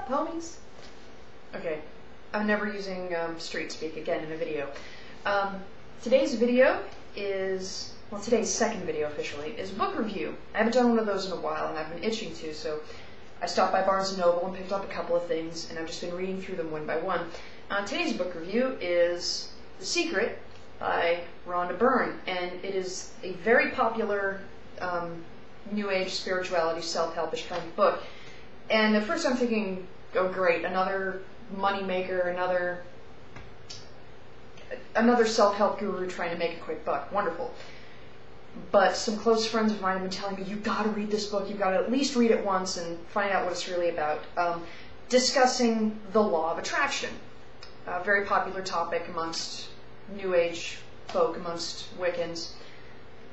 up, homies? Okay, I'm never using street speak again in a video. Today's video is, well, today's second video officially, is book review. I haven't done one of those in a while, and I've been itching to, so I stopped by Barnes & Noble and picked up a couple of things, and I've just been reading through them one by one. Today's book review is The Secret by Rhonda Byrne, and it is a very popular New Age spirituality, self-helpish kind of book. And at first I'm thinking, oh great, another moneymaker, another self-help guru trying to make a quick buck. Wonderful. But some close friends of mine have been telling me, you've got to read this book, you've got to at least read it once and find out what it's really about. Discussing the law of attraction. A very popular topic amongst New Age folk, amongst Wiccans.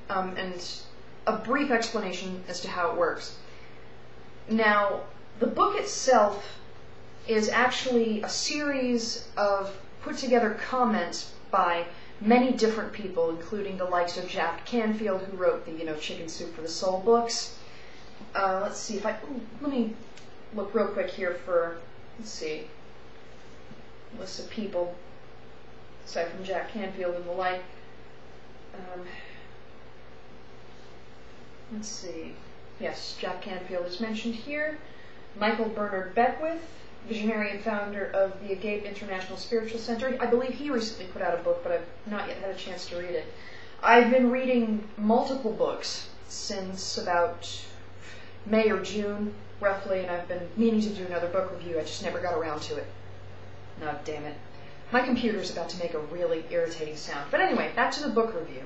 And a brief explanation as to how it works. Now, the book itself is actually a series of put together comments by many different people, including the likes of Jack Canfield, who wrote the, Chicken Soup for the Soul books. Let's see if let me look real quick here for, let's see, list of people, aside from Jack Canfield and the like. Let's see. Yes, Jack Canfield is mentioned here. Michael Bernard Beckwith, visionary and founder of the Agape International Spiritual Center. I believe he recently put out a book, but I've not yet had a chance to read it. I've been reading multiple books since about May or June, roughly, and I've been meaning to do another book review. I just never got around to it. No, damn it. My computer's about to make a really irritating sound. But anyway, back to the book review.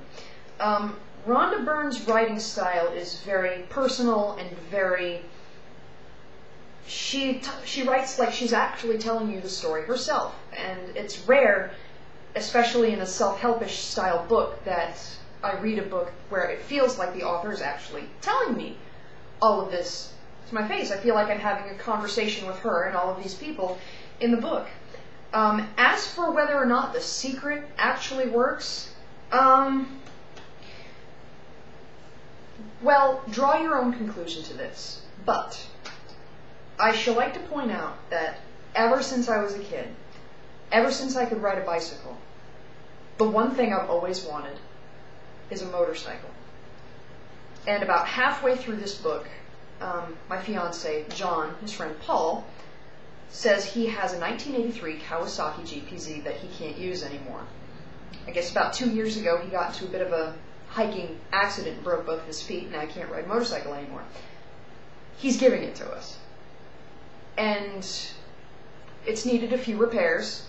Rhonda Byrne's writing style is very personal and very... She writes like she's actually telling you the story herself. And it's rare, especially in a self-helpish style book, that I read a book where it feels like the author is actually telling me all of this to my face. I feel like I'm having a conversation with her and all of these people in the book. As for whether or not The Secret actually works, well, draw your own conclusion to this. But I shall like to point out that ever since I was a kid, ever since I could ride a bicycle, the one thing I've always wanted is a motorcycle. And about halfway through this book, my fiance, John, his friend Paul, says he has a 1983 Kawasaki GPZ that he can't use anymore. I guess about 2 years ago he got into a bit of a hiking accident and broke both his feet, and now he can't ride a motorcycle anymore. He's giving it to us. And it's needed a few repairs,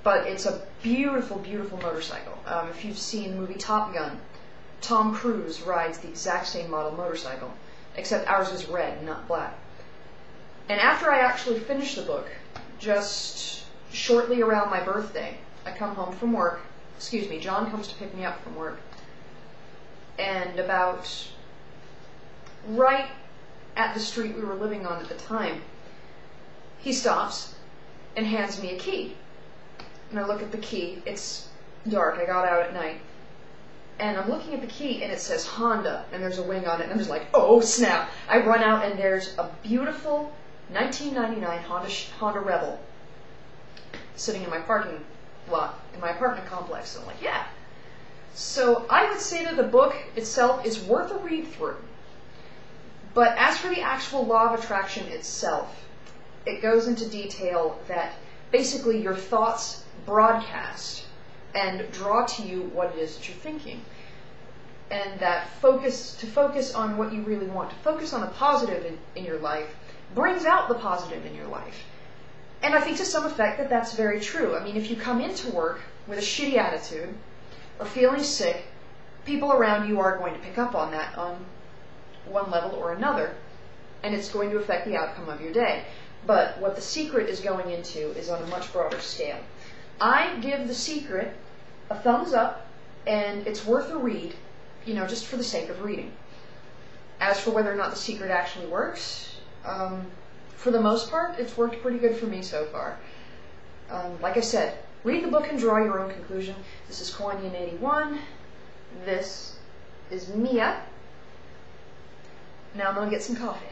but it's a beautiful, beautiful motorcycle. If you've seen the movie Top Gun, Tom Cruise rides the exact same model motorcycle, except ours is red and not black. And after I actually finish the book, just shortly around my birthday, I come home from work, John comes to pick me up from work, and about right at the street we were living on at the time, he stops and hands me a key. And I look at the key. It's dark. I got out at night. And I'm looking at the key, and it says Honda, and there's a wing on it, and I'm just like, oh, snap. I run out, and there's a beautiful 1999 Honda Rebel sitting in my parking lot in my apartment complex. So I'm like, yeah. So I would say that the book itself is worth a read through. But as for the actual law of attraction itself, it goes into detail that basically your thoughts broadcast and draw to you what it is that you're thinking. And that to focus on what you really want, to focus on the positive in your life, brings out the positive in your life. And I think to some effect that that's very true. I mean, if you come into work with a shitty attitude, or feeling sick, people around you are going to pick up on that on one level or another, and it's going to affect the outcome of your day. But what The Secret is going into is on a much broader scale. I give The Secret a thumbs up, and it's worth a read, just for the sake of reading. As for whether or not The Secret actually works, for the most part, it's worked pretty good for me so far. Like I said, read the book and draw your own conclusion. This is Koanyan81. This is Mia. Now I'm going to get some coffee.